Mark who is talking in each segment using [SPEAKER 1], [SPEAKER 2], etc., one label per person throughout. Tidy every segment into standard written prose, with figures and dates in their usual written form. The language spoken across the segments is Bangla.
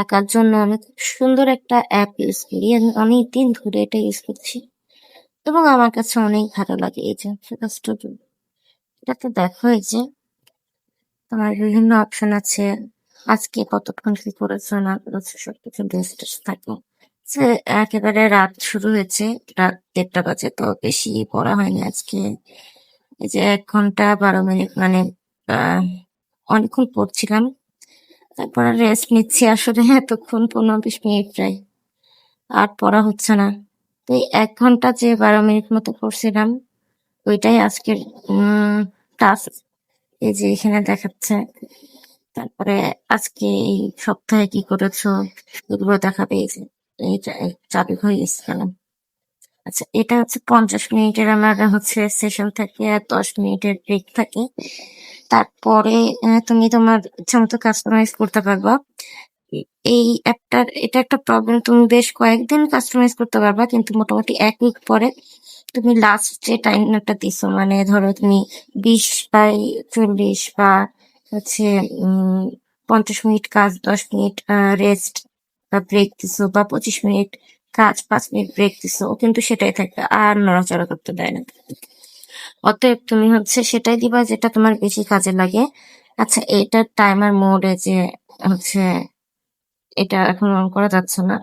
[SPEAKER 1] আঁকার জন্য অনেক সুন্দর একটা অ্যাপ ইউজ করি। আমি অনেকদিন ধরে এটা ইউজ করছি এবং আমার কাছে অনেক ভালো লাগে। এই যে ফোকাস স্টুডিও, এটাতে দেখো এই যে তোমার বিভিন্ন অপশন আছে। আজকে কতক্ষণ কি করেছো না করেছো সবকিছু লিস্ট থাকে। যে একেবারে রাত শুরু হয়েছে, রাত 1:30 বাজে, তো বেশি পড়া হয়নি আজকে। এই যে 1 ঘন্টা 12 মিনিট মানে আহ অনেকক্ষণ পড়ছিলাম, তারপরে রেস্ট নিচ্ছি। আসলে এতক্ষণ 15-20 মিনিট প্রায় আর পড়া হচ্ছে না। তো এই 1 ঘন্টা যে 12 মিনিট মতো পড়ছিলাম, ওইটাই আজকের টাস্ক। এই যে এখানে দেখাচ্ছে। তারপরে আজকে এই সপ্তাহে কি করেছো এগুলো দেখাবে। এই যে এইটা চালু হয়ে গেছে কেন। আচ্ছা, এটা হচ্ছে 50 মিনিটের আমার হচ্ছে সেশন থাকে আর 10 মিনিটের ব্রেক থাকে। তারপরে তুমি তোমার ইচ্ছা মতো কাস্টমাইজ করতে পারবা। এই অ্যাপটার এটা একটা প্রবলেম, তুমি বেশ কয়েকদিন কাস্টমাইজ করতে পারবা, কিন্তু মোটামুটি 1 উইক পরে তুমি লাস্ট যে টাইমটা দিছো, মানে ধরো তুমি 20/40 বা হচ্ছে 50 মিনিট কাজ, 10 মিনিট রেস্ট বা ব্রেক দিছো, বা 25 মিনিট কাজ 5 মিনিট ব্রেক দিছো, ও কিন্তু সেটাই থাকবে, আর নড়াচড়া করতে দেয় না। অতএব তুমি হচ্ছে সেটাই দিবা যেটা তোমার বেশি কাজে লাগে। আচ্ছা, এটার টাইমার মোডে যে হচ্ছে এটা এখন অন করা যাচ্ছে না।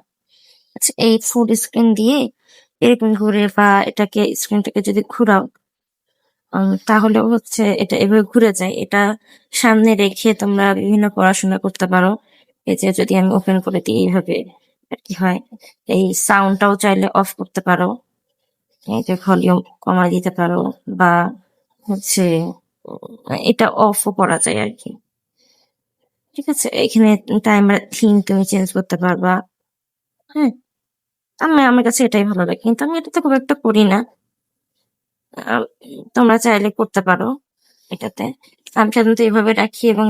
[SPEAKER 1] আচ্ছা, এই ফুল স্ক্রিন দিয়ে এরকম ঘুরে বা এটাকে স্ক্রিনটাকে যদি ঘুরাও, তাহলে হচ্ছে এটা এভাবে ঘুরে যায়। এটা সামনে রেখে তোমরা বিভিন্ন পড়াশোনা করতে পারো। এই যে যদি আমি ওপেন করে দিই এইভাবে আর কি হয়। এই সাউন্ডটাও চাইলে অফ করতে পারো, এই যে ভলিউম কমায় দিতে পারো, বা হচ্ছে এটা অফও করা যায় আর কি। ঠিক আছে, এখানে টাইমার থিম তুমি চেঞ্জ করতে পারবা। হ্যাঁ, আমার কাছে এটাই ভালো লাগে, কিন্তু আমি এটাতে খুব একটা করি না। আহ, তোমরা চাইলে করতে পারো এটাতে। আমি সাধারণত এইভাবে রাখি এবং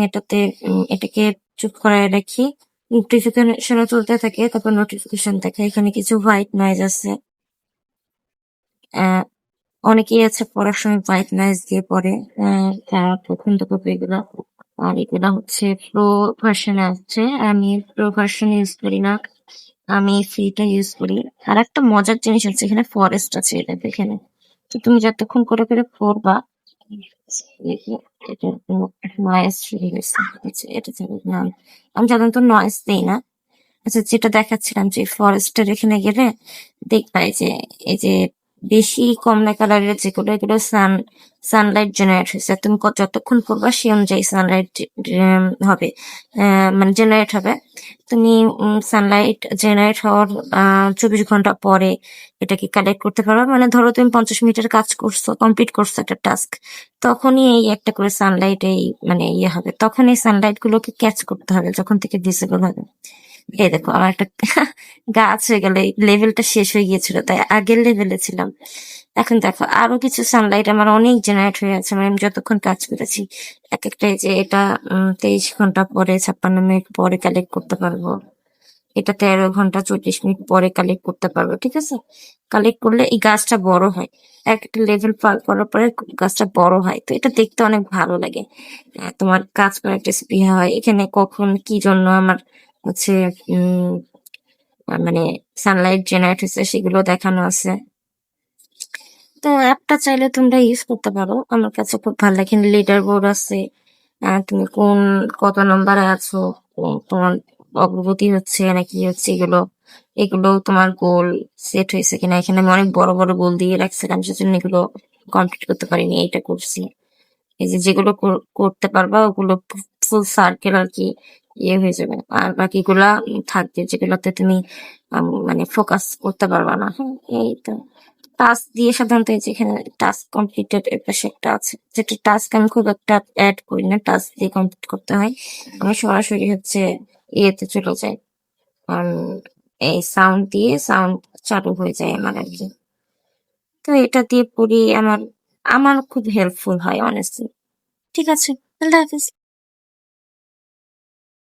[SPEAKER 1] এটাকে চুপ করায় রাখি। নোটিফিকেশনও চলতে থাকে, তারপর নোটিফিকেশন দেখে। এখানে কিছু হোয়াইট নয়েজ আছে। আহ অনেকেই আছে পড়ার সময় হোয়াইট নয়েজ দিয়ে পড়ে, তারা পছন্দ করবে এগুলো। আর এগুলো হচ্ছে প্রো ভার্সনে আছে, আমি প্রো ভার্সন ইউজ করি না, আমি ফ্রিটা ইউজ করি। আর একটা মজার জিনিস আছে, এখানে ফরেস্ট আছে এটা এখানে। তো তুমি যতক্ষণ করে করে পড়বা, এটা নয়েজ শুরু হয়েছে। আচ্ছা, এটা না, আমি সাধারণত নয়েজ দিই না। আচ্ছা, যেটা দেখাচ্ছিলাম যে ফরেস্টের এখানে গেলে দেখবা এই যে বেশি কমলা কালারের যেগুলো, এগুলো সানলাইট জেনারেট হয়েছে। তুমি যতক্ষণ পড়বা সেই অনুযায়ী সানলাইট হবে, মানে জেনারেট হবে। তুমি সানলাইট জেনারেট হওয়ার 24 ঘন্টা পরে এটাকে কালেক্ট করতে পারবে। মানে ধরো তুমি 50 মিনিটের কাজ করছো, কমপ্লিট করছো একটা টাস্ক, তখনই এই একটা করে সানলাইট এই মানে ইয়ে হবে, তখন এই সানলাইট গুলোকে ক্যাচ করতে হবে যখন থেকে ডিসেবল হবে। এই দেখো আমার একটা গাছ হয়ে গেল, লেভেলটা শেষ হয়ে গিয়েছিল তাই আগের লেভেলে ছিলাম। এখন দেখো আরো কিছু সানলাইট আমার অনেক জেনারেট হয়ে আছে, মানে আমি যতক্ষণ কাজ করেছি। এক একটা এই যে এটা 23 ঘন্টা পরে, 56 মিনিট পরে কালেক্ট করতে পারবো। এটা 13 ঘন্টা 40 মিনিট পরে কালেক্ট করতে পারবো। ঠিক আছে, কালেক্ট করলে এই গাছটা বড় হয়। একটা লেভেল পার করার পরে গাছটা বড় হয়, তো এটা দেখতে অনেক ভালো লাগে। তোমার কাজ করার একটা স্পৃহা হয়। এখানে কখন কি জন্য আমার হচ্ছে উম মানে সানলাইট জেনারেট হচ্ছে সেগুলো দেখানো আছে। তো অ্যাপটা চাইলে তোমরা ইউজ করতে পারো, আমার কাছে খুব ভালো লাগে। লিডার বোর্ড আছে, তুমি কত নম্বরে আছো, তোমার অগ্রগতি হচ্ছে নাকি হচ্ছে, এগুলো এগুলো তোমার গোল সেট হয়েছে কিনা। এখানে আমি অনেক বড় বড় গোল দিয়ে রাখছিলাম, সেজন্য এগুলো কমপ্লিট করতে পারিনি, এইটা করছি। এই যে যেগুলো করতে পারবা ওগুলো ফুল সার্কেল আর কি ইয়ে হয়ে যাবে, আর বাকিগুলা থাকবে যেগুলোতে তুমি মানে ফোকাস করতে পারবা না। হ্যাঁ, এই তো টাস্ক দিয়ে সাধারণত এই যেখানে টাস্ক কমপ্লিটেড এর পাশে একটা আছে, যেটা টাস্ক আমি খুব একটা অ্যাড করি না, টাস্ক দিয়ে কমপ্লিট করতে হয়। আমি সরাসরি হচ্ছে ইয়েতে চলে যাই, এই সাউন্ড দিয়ে সাউন্ড চালু হয়ে যায় আমার আর কি। তো এটা দিয়ে পড়ি, আমার আমার খুব হেল্পফুল হয় অনেস্টলি। ঠিক আছে, আল্লাহ হাফিজ।